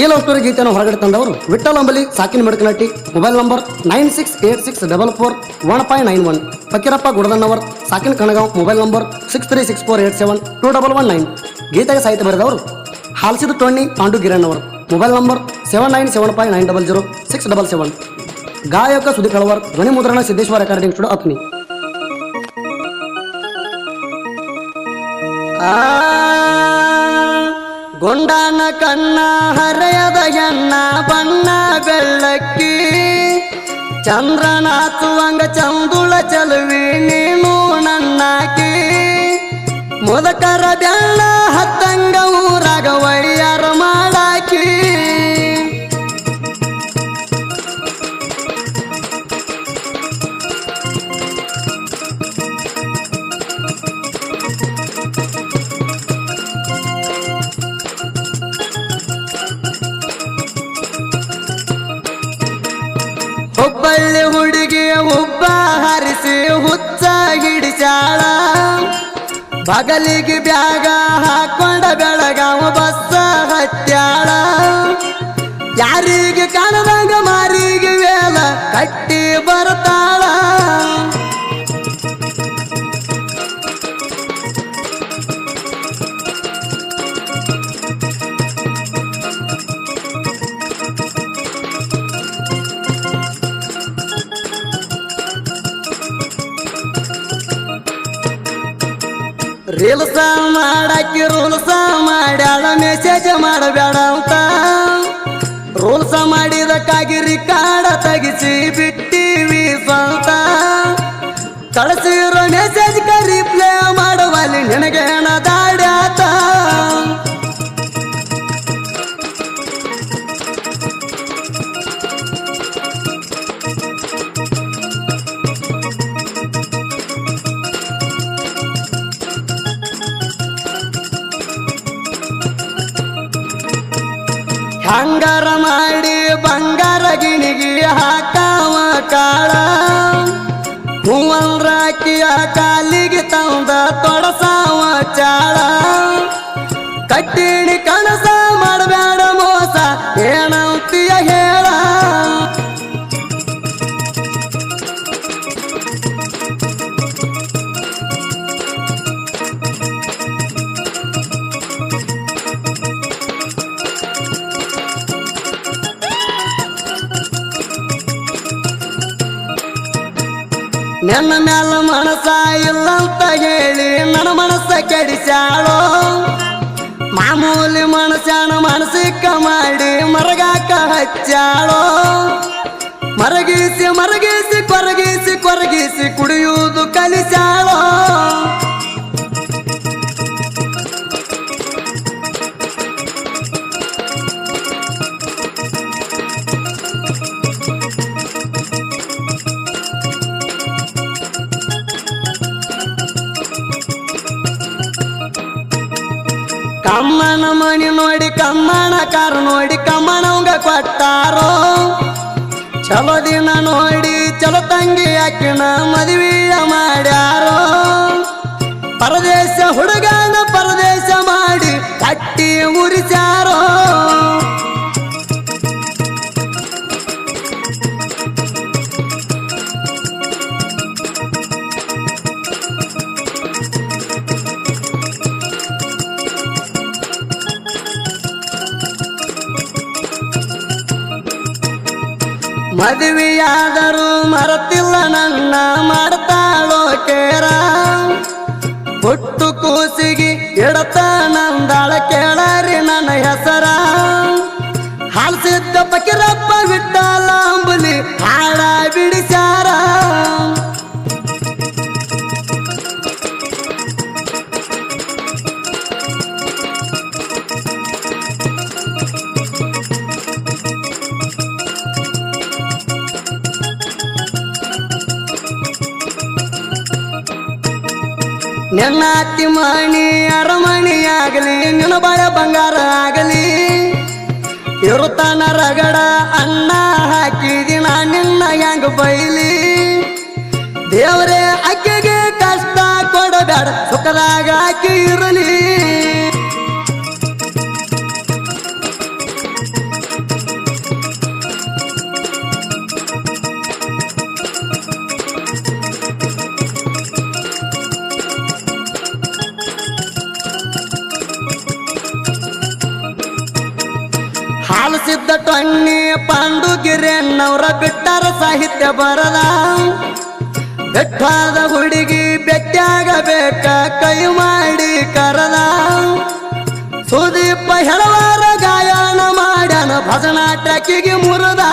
ಈ love story ಗೀತೆಯನ್ನು ಹೊರಗಡೆ ತಂದವರು ವಿಠಲ್ ಅಂಬಲಿ ಸಾಕಿನ ಮೆಡಕನಟ್ಟಿ. Mobile number 9686441591. ಫಕೀರಪ್ಪ ಗುಡದನ್ನವರ್ ಸಾಕಿನ ಕಣಗಾಂವ್. Mobile number 6364872119. ಗೀತೆಗೆ ಸಾಹಿತ್ಯ ಬರೆದವರು ಹಾಲ್ಸಿದ ಟೊಣ್ಣಿ ಪಾಂಡು ಗಿರಣ್ಣವರು. Mobile number 7975900677. ಗಾಯಕ ಸುದೀಪ್ ಕಳವರ್. ಧ್ವನಿ ಮುದ್ರಣ ಸಿದ್ದೇಶ್ವರ ರೆಕಾರ್ಡಿಂಗ್ ಸ್ಟುಡಿಯೋ ಅತ್ನಿ. ಗೊಂಡಾನ ಕಣ್ಣ ಹರೆಯದ ಎಣ್ಣ ಬಣ್ಣ ಬೆಳ್ಳಕ್ಕಿ ಚಂದ್ರನಾಥುವಂಗ ಚಂದುಳ ಚಲುವಿ ನೀನು ನನ್ನಾಕಿ ಮುದಕರ ಬೆಳ್ಳ ಹತ್ತಂಗ ಊರಾಗ ವೈಯಾರ ಮಾಡಾಕಿ ಹುಬ್ಬಳ್ಳಿ ಹುಡುಗಿ ಹುಬ್ಬ ಹರಿಸಿ ಹುಚ್ಚ ಹಿಡಿಸಾಳ ಬಗಲಿಗೆ ಬ್ಯಾಗ ಹಾಕೊಂಡ ಬೆಳಗಾವ ಬಸ್ಸ ಹತ್ಯಾಳ ಯಾರಿಗೆ ಕಾಣದಾಗ ಮಾರಿಗೆ ವೇಲ ಕಟ್ಟಿ ಬರ್ತಾಳ ರೀಲ್ಸ ಮಾಡಾಕಿ ರೂಲ್ಸ ಮಾಡ್ಯಾಳ ಮೆಸೇಜ್ ಮಾಡಬೇಡ ಅಂತ ರೂಲ್ಸ ಮಾಡಿದಕ್ಕಾಗಿ ರಿಕಾರ್ಡ ತೆಗಿಸಿ ಬಿಟ್ಟಿವಿ ಸ್ವಂತ ಕಳಿಸಿರೋ ಮೆಸೇಜ್ ರಿಪ್ಲೈ ಮಾಡುವಲ್ಲಿ ನಿನಗೇನ ದಾಡ್ಯಾತ ಹಂಗಾರ ಮಾಡಿ ಬಂಗಾರ ಗಿಣಿಗಿ ಹಾಕಾವ ಕಾಳ ಹೂವಂದ್ರಾಕಿಯ ಕಾಲಿಗೆ ತಂದ ತೊಡಸಾವ ಚಾಳ ಕಟ್ಟಿಣಿ ಕನಸ ಮಾಡಬೇಡ ಮೋಸ ಏನಂತೀಯ ಹೇಳ ನನ್ನ ಮ್ಯಾಲ ಮನಸ ಇಲ್ಲಂತ ಹೇಳಿ ನನ್ನ ಮನಸ್ಸ ಕೆಡಿಸ್ಯಾಳೋ ಮಾಮೂಲಿ ಮನಸ್ಯಾನ ಮನಸ್ಸಿಕ್ಕ ಮಾಡಿ ಮರಗಾಕ ಹಚ್ಚಾಳೋ ಮರಗಿಸಿ ಮರಗಿಸಿ ಕೊರಗಿಸಿ ಕೊರಗಿಸಿ ಕುಡಿಯುವುದು ಕಲಿಸ್ಯಾಳೋ ಕಮ್ಮನ ಮಣಿ ನೋಡಿ ಕಮ್ಮನ ಕಾರು ನೋಡಿ ಕಮ್ಮನವಂಗ ಕೊಟ್ಟಾರೋ ಚಲೋ ದಿನ ನೋಡಿ ಚಲೋ ತಂಗಿ ಅಕ್ಕಿನ ಮದುವೆಯ ಮಾಡ್ಯಾರೋ ಪರದೇಶ ಹುಡುಗನ ಪರದೇಶ ಮಾಡಿ ಕಟ್ಟಿ ಮುರಿಸ್ಯಾರೋ ಮದುವೆಯಾದರೂ ಮರತಿಲ್ಲ ನನ್ನ ಮಾಡ್ತಾಳೋ ಕೇರ ಹುಟ್ಟು ಕೂಸಿಗೆ ಇಡತ ನಂದಾಳ ಕೇಳರಿ ನನ್ನ ಹೆಸರ ಹಾಲ್ಸಿದ್ದ ಫಕೀರಪ್ಪ ವಿಠಲ ಅಂಬಲಿ ಹಾಳ ಬಿಡಿಸ್ಯಾರ ನಿನ್ನ ಅತ್ತಿ ಮಣಿ ಅರಮಣಿ ಆಗಲಿ ನಿನ್ನ ಬಾಳ ಬಂಗಾರ ಆಗಲಿ ಇರುತ್ತಾನ ರಗಡ ಅನ್ನ ಹಾಕಿದಿನ ನಿನ್ನ ಹೆಂಗ ಬೈಲಿ ದೇವರೇ ಅಕ್ಕಿಗೆ ಕಷ್ಟ ಕೊಡಬೇಡ ಸುಖದಾಗ ಆಕಿ ಇರಲಿ ಟೊಣ್ಣಿ ಪಾಂಡುಗಿರಿಯಣ್ಣವರ ಬಿಟ್ಟಾರ ಸಾಹಿತ್ಯ ಬರದ ಬೆಟ್ಟಾದ ಹುಡುಗಿ ಬೆಟ್ಟಾಗಬೇಕ ಕೈ ಮಾಡಿ ಕರದ ಸುದೀಪ ಹೆಳವಾರ ಗಾಯನ ಮಾಡ್ಯಾನ ಭಜನಾ ಟ್ರ್ಯಾಕಿಗೆ ಮುರದ